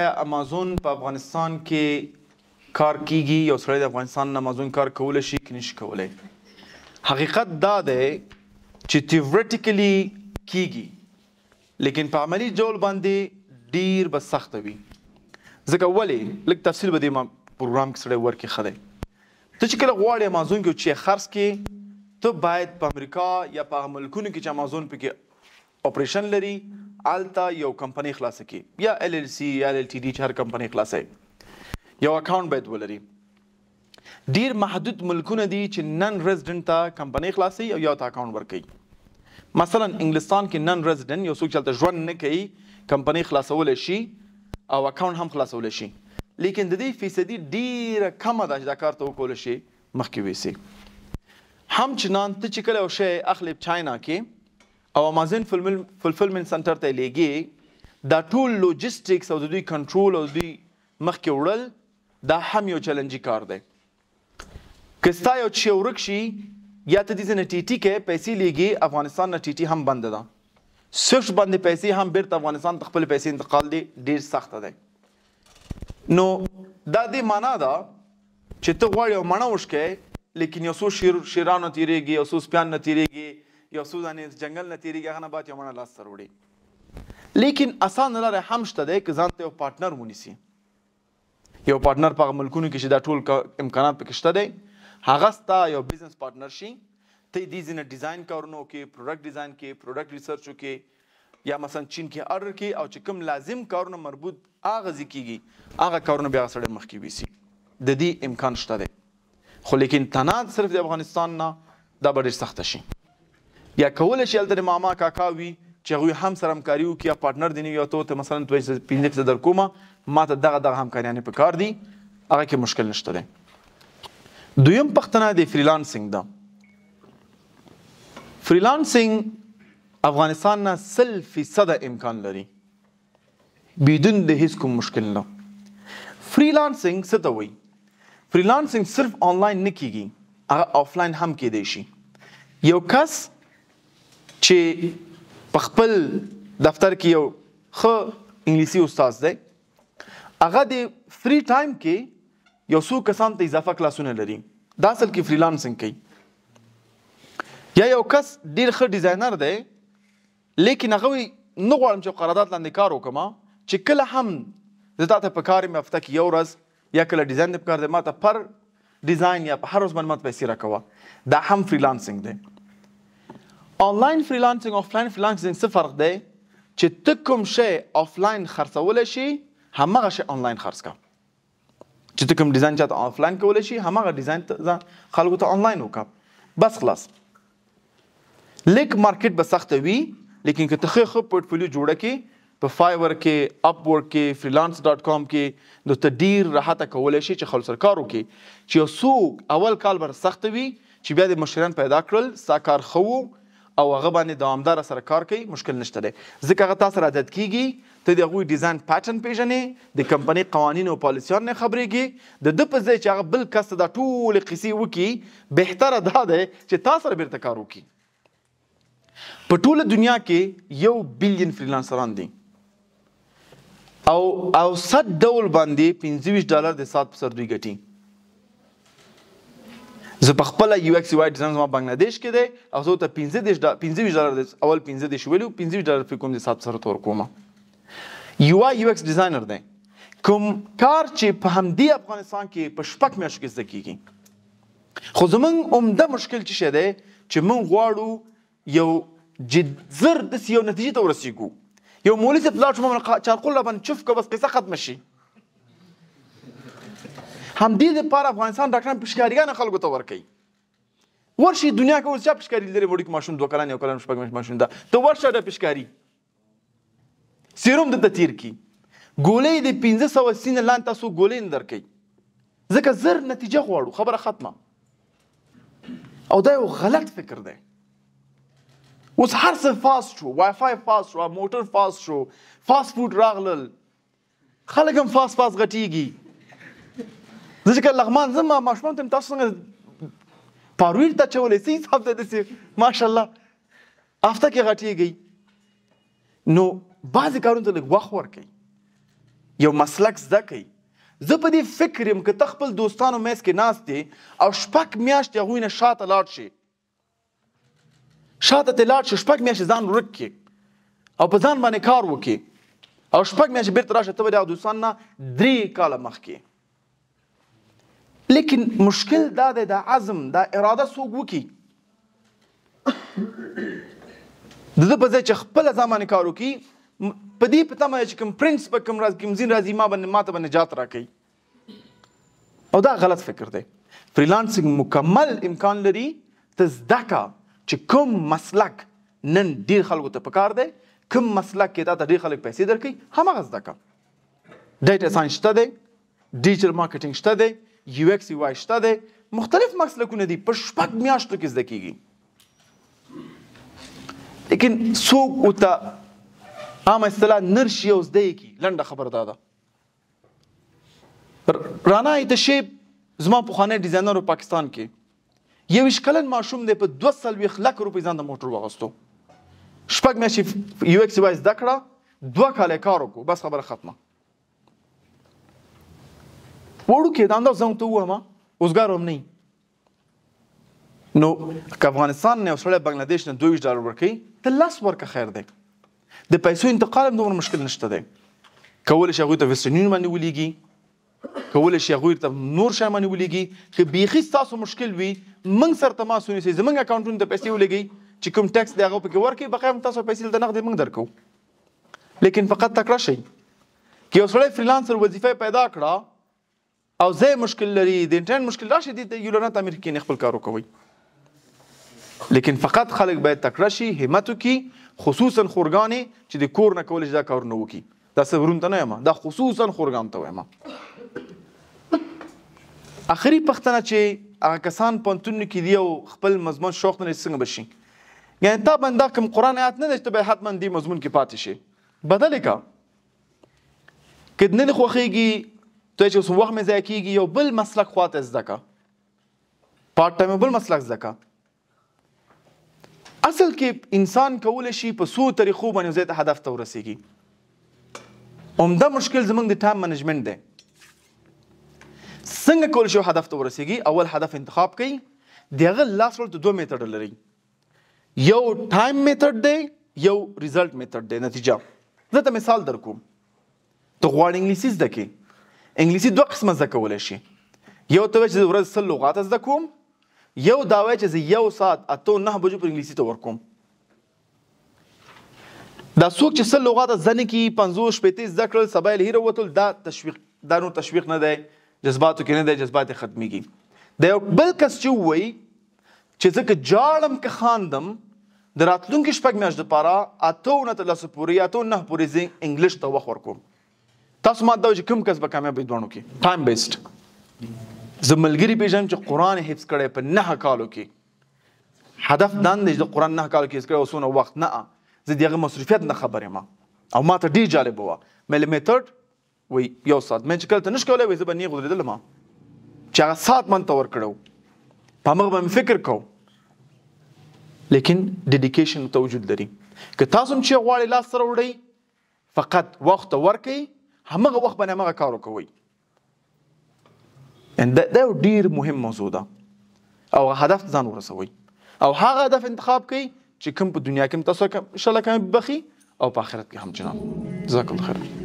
امازون په افغانستان کې کار کیږي یو سړی د افغانستان نه امازون کار کولی شي که نشي کولی حقیقت دا دی چې تیورټیکلی کیږي لیکن په عملي ډول باندې ډیر به سخته وي ځکه ولې لږ تفصیل به دې پروګرام کې سړی ورکړي ښه دی ته چې کله غواړې امازون کې چې خرڅ کې ته باید په امریکا یا په هغه ملکونو کې چې امازون پکې اپریشن لري الته یو کمپنۍ خلاصه کړي یا LLC یا LTD چې هر کمپنۍ خلاصه یو اکاونټ باید ولري ډیر محدود ملکونه دي چې نن ریزیډنټ ته کمپنۍ خلاصي او یو ته اکاونټ ورکوي مثلا انګلستان کې نن ریزیډنټ یو څوک چې هلته ژوند نه کوي کمپنۍ خلاصولی شي او اکاونټ هم خلاصولی شي لیکن د دې فیصدي ډیره کمه ده چې دا کار ته وکولی شي مخکې ویسي همچنان ته چې کله یو شی اخلي چاینا کې او امازون فلفلمنت سنټر ته لیږي دا ټول لوجسټکس او د دوی کنټرول او دوی مخکې وړل دا هم یو چلنجي کار دی که ستا یو شی ورک شي یا ته دې نه ټي ټي کې پیسې لیږي افغانستان نه ټي ټي هم بنده ده سویفټ باندې پیسې هم بیرته افغانستان ته خپل پیسې انتقال دی ډیر سخته دی نو دا دې معنا ده چې ته غواړې یو مڼه وشکې لیکن یو څو شیران نه تیریږي یو څو سپیان نه تیریږي یو څو دانې جنګل نه تیریږي هغه نه بعد یو مڼه لاس ته وړي لیکن اسانه لاره هم شته دی که ځان ته یو پارټنر ونیسي یو پارټنر په هغه ملکونو کې چې دا ټول امکانات پکې شته دی هغه ستا یو بزنس پارټنر شي ته دې ځینې ډیزاین کارونه وکړي پروډکټ ډیزاین کې پروډکټ ریسرچ وکړي یا مثلا چین کې اډر کې او چې کوم لازم کارونه مربوط هغه ځای کېږي هغه کارونه بیا سړی مخکې ویسي د دې امکان شته دی خو لیکن تنها صرف د افغانستان نه دا به ډېر سخته شي یا کولی شي هلته د ماما کاکا وي چې هغوی هم سره همکاري وکړي یا پارټنر دی نه وي او ته مثلا 15% درکومه ما ته دغه همکاریانې پکار دي هغه کې مشکل نشته دی دویم پوښتنه د فریلانسینګ ده فریلانسینګ افغانستان نه 100% امکان لري بدون د هیڅ کوم مشکل نه فریلانسینګ څه ته وایي فریلانسینګ صرف آنلاین نه کیږي هغه آفلاین هم کیدی شي یو کس چې په خپل دفتر کې یو ښه انګلیسي استاد دی هغه د فری ټایم کې یو څو کسان ته اضافه کلاسونه لري دا اصل کې فریلانسینګ کوي یا یو کس ډېر ښه ډیزاینر دی لیکن هغه وایي نه غواړم چې قرارداد لاندې کار وکړم چې کله هم زه تا ته په کار یم هفته کې یو ورځ یا کله ډیزاین دې په کار دی ما ته پر ډیزاین یا په هر ورځ باندې ما ته پیسې راکوه دا هم فریلانسینګ دی آنلاین فریلانسینګ آفلاین فریلانسینګ څه فرق دی چې ته کوم شی آفلاین خرڅولی شي همغه شی آنلاین خرڅ کړه چې ته کوم ډیزاین چاته آفلاین کولی شي همغه ډیزاین خلکو ته آنلاین وکړه بس خلاص لیک مارکیټ به سخته وي لیکن که ته ښه پورټفولیو جوړه کړي په فایور کې اپ ورک کې freelance.com کې نو ته ډیر راحته کولی شي چې خلکو سره کار وکړي چې یو څوک اول کال به سخته وي چې بیا د مشتریان پیدا کړل ستا کار ښه او هغه باندې دوامداره سره کار کوي مشکل نشته دی ځکه هغه تا سره عادت کیږي ته د هغوی ډیزاین پیټرن پیژنې د کمپنۍ قوانین او پالیسیان نه خبرېږي د ده په ځای چې هغه بل کس ته دا ټولې قصې وکړي بهتره دا دی چې تا سره بیرته کار وکړي په ټوله دنیا کې 1 بلین فریلانسران دي او اوسط ډول باندې $25 د ساعت په سر دوی ګټي زه په خپله یو ایکس واي ډیزاین زما بنګلادیش کې دی او زه ورته $25 اول 15 ویلو $25 فی کوم د ساعت سره ته ورکوم یو آی یو ایکس ډیزاینر دی کوم کار چې په همدې افغانستان کې په شپږ میاشتو کې زده کیږي خو زموږ عمده مشکل څه شی دی چې موږ غواړو یو زر داسې یو نتیجې ته ورسېږو یو مولوي صاحب لاړ شو چارقول راباندې چف کړه بس قصه ختمه شي همدې دپاره افغانستان ډاکټران پېشکاریګانې خلکو ته ورکوي ورشي دنیا کې اوس چا پېشکاري لري وړوکی ماشوم 2 کلن 1 کلن 6 میاشتې ماشوم ده ته ورشه د پېشکاري سیروم دلته تیر کړي ګولۍ د 1500 سینه لاندې تاسو ګولۍ نه درکوي ځکه زر نتیجه غواړو خبره ختمه او دا یو غلط فکر دی اوس هر څه فاست شو وای فای فاست شو موټر فاست شو فاست فوډ راغلل خلک هم فاست غټیږي زه چې کله لغمان ځم ماشومان ته تاسو څنګه پارویر ته اچولی څه حساب دی داسې ماشاءالله هفته کې غټیږي نو بعضې کارونو ته لږ وخت ورکوي یو مسلک زده کوي. زه په دې فکر یم که ته خپل دوستانو میز کې ناست یې او 6 میاشتې هغوی نه شاته لاړ شي، شاته ترې لاړ شي، 6 میاشتې ځان ورک کړې او په ځان باندې کار وکړې او 6 میاشتې بېرته راشه، ته به د هغه دوستانو نه 3 کاله مخکې. لیکن مشکل دا دی دا عزم، دا اراده څوک وکړي. د ده په ځای چې خپله ځان باندې کار وکړي، په دې په تمه چې کوم پرنس به کوم ځین راځي ما ته به نجات راکوي، او دا غلط فکر دی. فریلانسنګ مکمل امکان لري ته زده کړه چې کوم مسلک نن ډېر خلکو ته پکار دی، کوم مسلک کې تا ته ډېر خلک پیسې درکوي، هماغه زده کړه. ډیټا ساینس شته دی، ډیجیټل مارکیټینګ شته دی، یو ایکس یو واي شته دی، مختلف مسلکونه دي، په 6 میاشتو کې زده کېږي. لیکن څوک ورته عامه اصطلاح نرشي او زده یې کړي. لنډه خبره دا ده. رانا ایتشیب زما پخوانی ډیزاینر پاکستان کې 21 کلن ماشوم دی، په 240 لک روپۍ ځان د موټر واغستو. 6 میاشتې یو ایکس یو واي زده کړه، 2 کاله کار وکړو، بس خبره ختمه. وړوکی دا انداز زه ته ووایم اوزګار هم نه. نو که افغانستان نه یو سړی بنګلادیش نه $2 ورکوي، ته 10 ورکه خیر دی. د پیسو انتقال هم دومره مشکل نشته دی. کولی شي هغوی ته ویسټرن یونین باندې ولیږي، کولی شي هغوی ته نور شیان باندې ولیږي. که بیخي ستاسو مشکل وي، موږ سره تماس ونیسئ، زموږ اکاونټونو ته پیسې ولګئ چې کوم ټیکس دی هغه پکې ورکړئ، بقیه هم تاسو پیسې دلته نغدې موږ درکوو. لیکن فقط تکړه شئ. که یو سړی فریلانسر وظیفه پیدا کړه او ځای مشکل لري، د انټرنیټ مشکل راشي، د یولانات امیر کې خپل کار وکوئ. لیکن فقط خلک باید تکړه شي، همت وکړي، خصوصا خورګانې چې د کور نه کولی شي دا کارونه وکړي. دا څه ورون ته نه یم، دا خصوصا خورګان ته وایم. اخري پوښتنه چې هغه کسان پوهنتونونو کې دي او خپل مضمون شوق نه لري، څنګه به شي؟ یعنې تا باندې دا کوم قرآن آیات نه دی چې ته باید حتما دې مضمون کې پاتې شي. بدل یې کړه. که نه دې خوښېږي، ته چې اوس وخت مې ضایع کېږي، یو بل مسلک خواته زده کړه، پارټ ټایم بل مسلک زده کړه. اصل کې انسان کولی شي په څو طریقو باندې یو ځای ته هدف ته ورسېږي. عمده مشکل زموږ د ټایم منیجمنټ دی. څنګه کولی شي هدف ته ورسېږي؟ اول هدف انتخاب کوي. د هغه لاس ورته 2 میتډ لري، یو ټایم میتډ دی، یو ریزلټ میتډ دی، نتیجه. زه ته مثال در کوم. ته غواړې انګلیسي زده کړې، انګلیسي 2 قسمه زده کولی شي. یو ته وایي چې زه ورځ 100 لغات زده کوم، یو دا وایي چې زه 1 ساعت 8-9 بجو پر انګلیسي ته ورکوم. دا څوک چې 100 لغات زده نه کړي، 50-50 زده کړل، سبا یې له هیره ووتل، دا تشویق، دا نور تشویق نه دی، جذباتو کې نه دی، جذبات یې ختمیږي. د یو بل کس چې ووایي چې زه که جاړم که خاندم، د راتلونکي 6 میاشتو دپاره 8 تر 10 پورې یا 8-9 پورې زه انګلیش ته وخت ورکوم. تاسو ما دا وایي چې کوم کس به کامیاب وي دوانو کې؟ ټایم بیسډ. زه ملګري پېژنم چې قرآن حفظ کړی په 9 کالو کې. هدف دا نه دی چې د قرآن 9 کالو کې حفظ کړی او څونه وخت، نه، زه د هغه مصروفیت نه خبر یم. او ما ته ډېر جالبه وه. مې میتډ وایي 1 ساعت، مې چې کله ته نشي کولی، وایي زه به نیغ ودرېدلم چې هغه ساعت من ته ورکړی و، په همغه به مې فکر کوو. لیکن ډیډیکیشن ته وجود لري. که تاسو هم چې غواړئ لاس سره وړئ، فقط وخت ته ورکئ، همغه وخت باندې همغه کار وکوئ. دا یو ډېر مهم موضوع ده. او هدف ځان ورسوئ او هغه هدف انتخاب کړئ چې کوم په دنیا کې هم تاسو انشاءالله کامیابي بخي او په آخرت کې هم جناب. جزاک الله خیر.